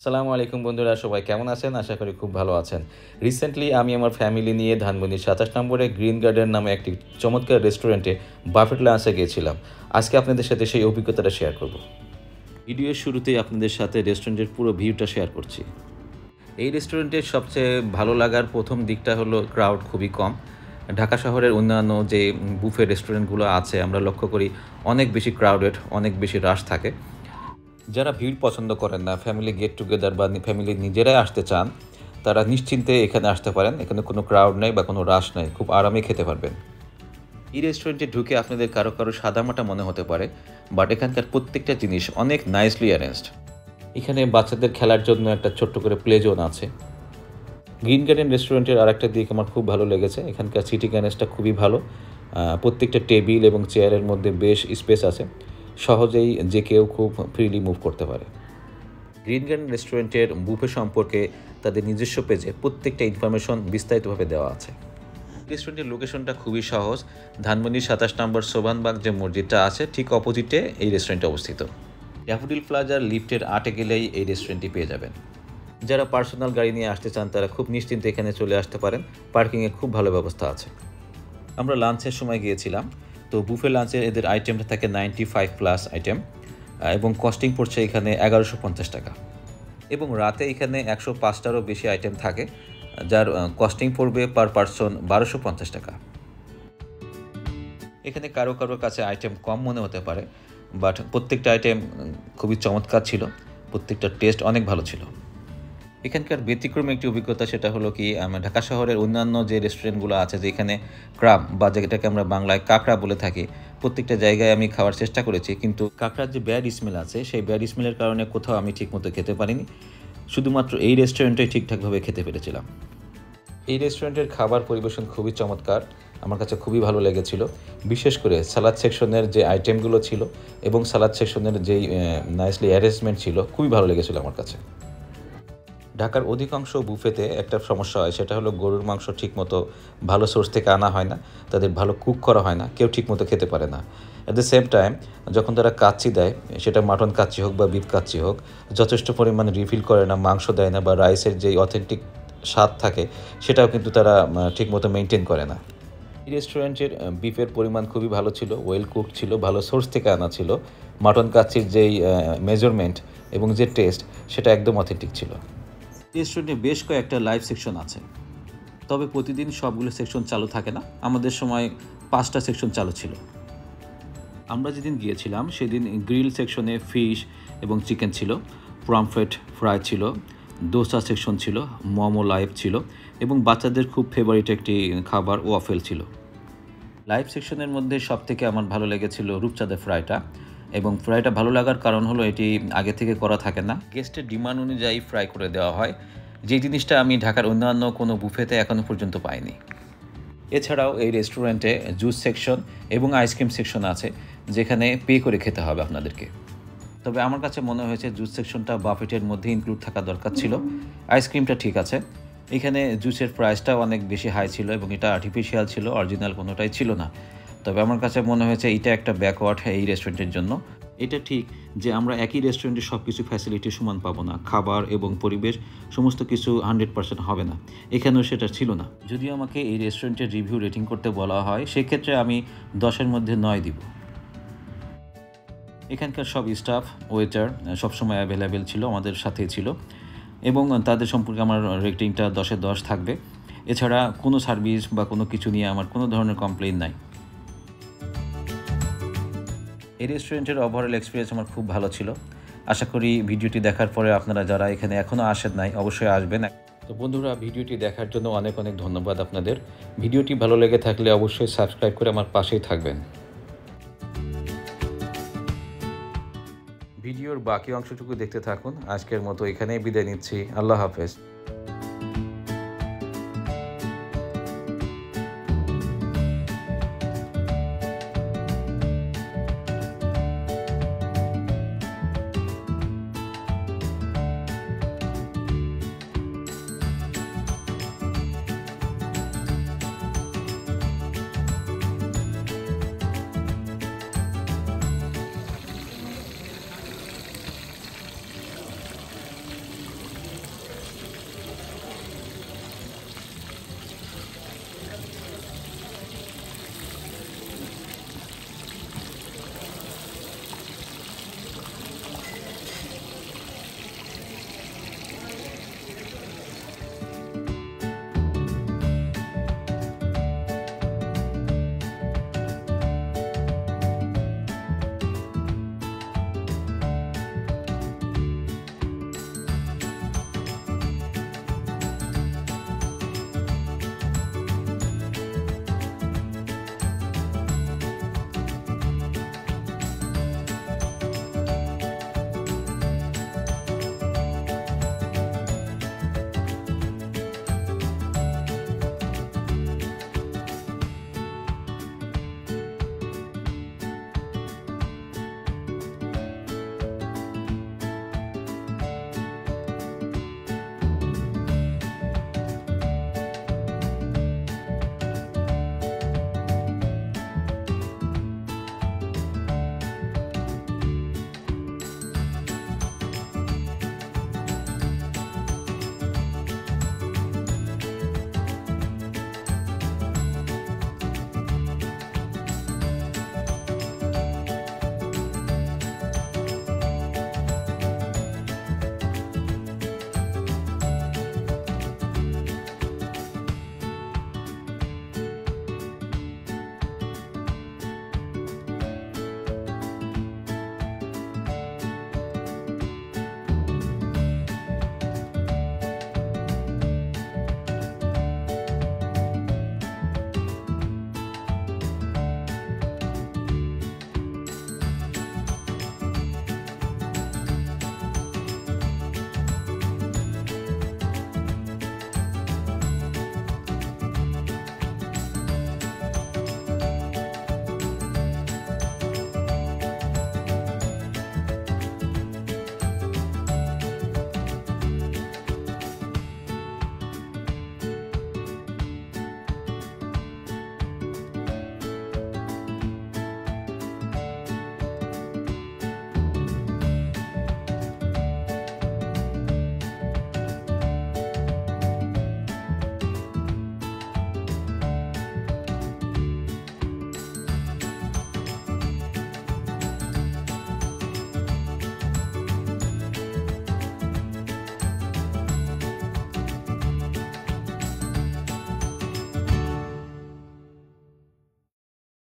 আসসালামু আলাইকুম বন্ধুরা, সবাই কেমন আছেন? আশা করি খুব ভালো আছেন। রিসেন্টলি আমি আমার ফ্যামিলি নিয়ে ধানমন্ডির ২৭ নম্বরে গ্রিন গার্ডেন নামে একটি চমৎকার রেস্টুরেন্টে বাফেট লাঞ্চে গিয়েছিলাম। আজকে আপনাদের সাথে সেই অভিজ্ঞতাটা শেয়ার করব। ভিডিওর শুরুতেই আপনাদের সাথে রেস্টুরেন্টের পুরো ভিউটা শেয়ার করছি। এই রেস্টুরেন্টের সবচেয়ে ভালো লাগার প্রথম দিকটা হলো ক্রাউড খুবই কম। ঢাকা শহরের অন্যান্য যে বুফে রেস্টুরেন্টগুলো আছে আমরা লক্ষ্য করি অনেক বেশি ক্রাউডেড, অনেক বেশি রাশ থাকে। যারা ভিড় পছন্দ করেন না, ফ্যামিলি গেট টুগেদার বা ফ্যামিলি নিজেরাই আসতে চান, তারা নিশ্চিন্তে এখানে আসতে পারেন। এখানে কোনো ক্রাউড নেই বা কোনো রাশ নেই, খুব আরামে খেতে পারবেন। এই রেস্টুরেন্টে ঢুকে আপনাদের কারো কারো সাদামাটা মনে হতে পারে, বাট এখানকার প্রত্যেকটা জিনিস অনেক নাইসলি অ্যারেঞ্জড। এখানে বাচ্চাদের খেলার জন্য একটা ছোট্ট করে প্লে জোন আছে। গ্রিন গার্ডেন রেস্টুরেন্টের আরেকটা দিক আমার খুব ভালো লেগেছে, এখানকার সিটিং অ্যারেঞ্জটা খুবই ভালো। প্রত্যেকটা টেবিল এবং চেয়ারের মধ্যে বেশ স্পেস আছে, সহজেই যে কেউ খুব ফ্রিলি মুভ করতে পারে। গ্রিন গার্ডেন রেস্টুরেন্টের বুফে সম্পর্কে তাদের নিজস্ব পেজে প্রত্যেকটা ইনফরমেশন বিস্তারিতভাবে দেওয়া আছে। রেস্টুরেন্টের লোকেশনটা খুবই সহজ। ধানমন্ডির ২৭ নম্বর সোবানবাগ যে মসজিদটা আছে ঠিক অপোজিটে এই রেস্টুরেন্টটা অবস্থিত। ড্যাফোডিল প্লাজার লিফটের ৮-এ গেলেই এই রেস্টুরেন্টটি পেয়ে যাবেন। যারা পার্সোনাল গাড়ি নিয়ে আসতে চান তারা খুব নিশ্চিন্তে এখানে চলে আসতে পারেন, পার্কিংয়ের খুব ভালো ব্যবস্থা আছে। আমরা লাঞ্চের সময় গিয়েছিলাম, তো বুফে লাঞ্চের এদের আইটেমটা থাকে 95+ আইটেম এবং কস্টিং পড়ছে এখানে ১১৫০ টাকা। এবং রাতে এখানে ১০৫টারও বেশি আইটেম থাকে, যার কস্টিং পড়বে পার পারসন ১২৫০ টাকা। এখানে কারো কারো কাছে আইটেম কম মনে হতে পারে, বাট প্রত্যেকটা আইটেম খুবই চমৎকার ছিল, প্রত্যেকটা টেস্ট অনেক ভালো ছিল। এখানকার ব্যতিক্রম একটি অভিজ্ঞতা, সেটা হলো কি ঢাকা শহরের অন্যান্য যে রেস্টুরেন্টগুলো আছে যেখানে ক্রাব বা যেটাকে আমরা বাংলায় কাঁকড়া বলে থাকি, প্রত্যেকটা জায়গায় আমি খাওয়ার চেষ্টা করেছি, কিন্তু কাঁকড়ার যে ব্যাড স্মেল আছে সেই ব্যাড স্মেলের কারণে কোথাও আমি ঠিকমতো খেতে পারিনি। শুধুমাত্র এই রেস্টুরেন্টেই ঠিকঠাকভাবে খেতে পেরেছিলাম। এই রেস্টুরেন্টের খাবার পরিবেশন খুবই চমৎকার, আমার কাছে খুবই ভালো লেগেছিল। বিশেষ করে সালাদ সেকশনের যে আইটেমগুলো ছিল এবং সালাদ সেকশনের যেই নাইসলি অ্যারেঞ্জমেন্ট ছিল, খুবই ভালো লেগেছিল আমার কাছে। ঢাকার অধিকাংশ বুফেতে একটা সমস্যা হয়, সেটা হলো গরুর মাংস ঠিকমতো ভালো সোর্স থেকে আনা হয় না, তাদের ভালো কুক করা হয় না, কেউ ঠিকমতো খেতে পারে না। অ্যাট দ্য সেম টাইম যখন তারা কাচ্চি দেয়, সেটা মাটন কাচ্চি হোক বা বিফ কাচ্চি হোক, যথেষ্ট পরিমাণ রিফিল করে না, মাংস দেয় না, বা রাইসের যেই অথেন্টিক স্বাদ থাকে সেটাও কিন্তু তারা ঠিকমতো মেনটেন করে না। এই রেস্টুরেন্টের বিফের পরিমাণ খুবই ভালো ছিল, ওয়েল কুকড ছিল, ভালো সোর্স থেকে আনা ছিল। মাটন কাচ্চির যেই মেজারমেন্ট এবং যে টেস্ট, সেটা একদম অথেন্টিক ছিল। রেস্টুরেন্টে বেশ কয়েকটা লাইভ সেকশন আছে, তবে প্রতিদিন সবগুলো সেকশন চালু থাকে না। আমাদের সময় 5টা সেকশন চালু ছিল। আমরা যেদিন গিয়েছিলাম সেদিন গ্রিল সেকশনে ফিশ এবং চিকেন ছিল, পমফ্রেট ফ্রাই ছিল, দোসা সেকশন ছিল, মোমো লাইভ ছিল এবং বাচ্চাদের খুব ফেভারিট একটি খাবার ওয়াফেল ছিল। লাইভ সেকশনের মধ্যে সবথেকে আমার ভালো লেগেছিল রূপচাঁদের ফ্রাইটা, এবং ফ্রাইটা ভালো লাগার কারণ হলো এটি আগে থেকে করা থাকে না, গেস্টের ডিমান্ড অনুযায়ী ফ্রাই করে দেওয়া হয়, যে জিনিসটা আমি ঢাকার অন্যান্য কোনো বুফেতে এখনও পর্যন্ত পাইনি। এছাড়াও এই রেস্টুরেন্টে জুস সেকশন এবং আইসক্রিম সেকশন আছে, যেখানে পে করে খেতে হবে আপনাদেরকে। তবে আমার কাছে মনে হয়েছে জুস সেকশনটা বাফেটের মধ্যে ইনক্লুড থাকা দরকার ছিল। আইসক্রিমটা ঠিক আছে, এখানে জুসের প্রাইসটাও অনেক বেশি হাই ছিল এবং এটা আর্টিফিশিয়াল ছিল, অরিজিনাল কোনোটাই ছিল না। তবে আমার কাছে মনে হয়েছে এটা একটা ব্যাকওয়ার্ড এই রেস্টুরেন্টের জন্য। এটা ঠিক যে আমরা একই রেস্টুরেন্টে সব কিছু ফ্যাসিলিটি সমান পাবো না, খাবার এবং পরিবেশ সমস্ত কিছু 100% হবে না, এখানেও সেটা ছিল না। যদি আমাকে এই রেস্টুরেন্টের রিভিউ রেটিং করতে বলা হয়, সেক্ষেত্রে আমি 10-এর মধ্যে 9 দিব। এখানকার সব স্টাফ, ওয়েটার সবসময় অ্যাভেলেবেল ছিল, আমাদের সাথেই ছিল, এবং তাদের সম্পর্কে আমার রেটিংটা 10-এ 10 থাকবে। এছাড়া কোনো সার্ভিস বা কোনো কিছু নিয়ে আমার কোনো ধরনের কমপ্লেইন নাই। এই রেস্টুরেন্টের ওভারঅল এক্সপিরিয়েন্স আমার খুব ভালো ছিল। আশা করি ভিডিওটি দেখার পরে আপনারা যারা এখানে এখনও আসেন নাই অবশ্যই আসবেন। তো বন্ধুরা, ভিডিওটি দেখার জন্য অনেক অনেক ধন্যবাদ আপনাদের। ভিডিওটি ভালো লেগে থাকলে অবশ্যই সাবস্ক্রাইব করে আমার পাশেই থাকবেন। ভিডিওর বাকি অংশটুকু দেখতে থাকুন। আজকের মতো এখানেই বিদায় নিচ্ছি। আল্লাহ হাফেজ।